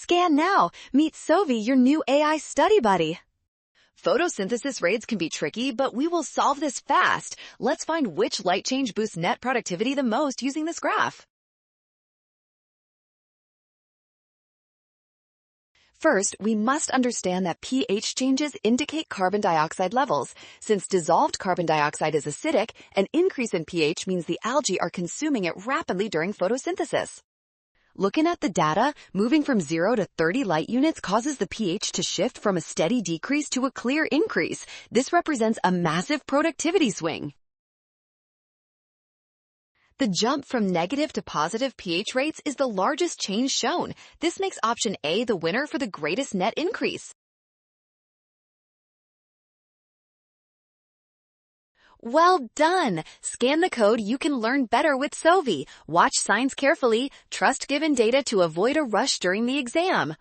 Scan now. Meet Sovi, your new AI study buddy. Photosynthesis raids can be tricky, but we will solve this fast. Let's find which light change boosts net productivity the most using this graph. First, we must understand that pH changes indicate carbon dioxide levels. Since dissolved carbon dioxide is acidic, an increase in pH means the algae are consuming it rapidly during photosynthesis. Looking at the data, moving from 0 to 30 light units causes the pH to shift from a steady decrease to a clear increase. This represents a massive productivity swing. The jump from negative to positive pH rates is the largest change shown. This makes option A the winner for the greatest net increase. Well done! Scan the code. You can learn better with Sovi. Watch signs carefully. Trust given data to avoid a rush during the exam.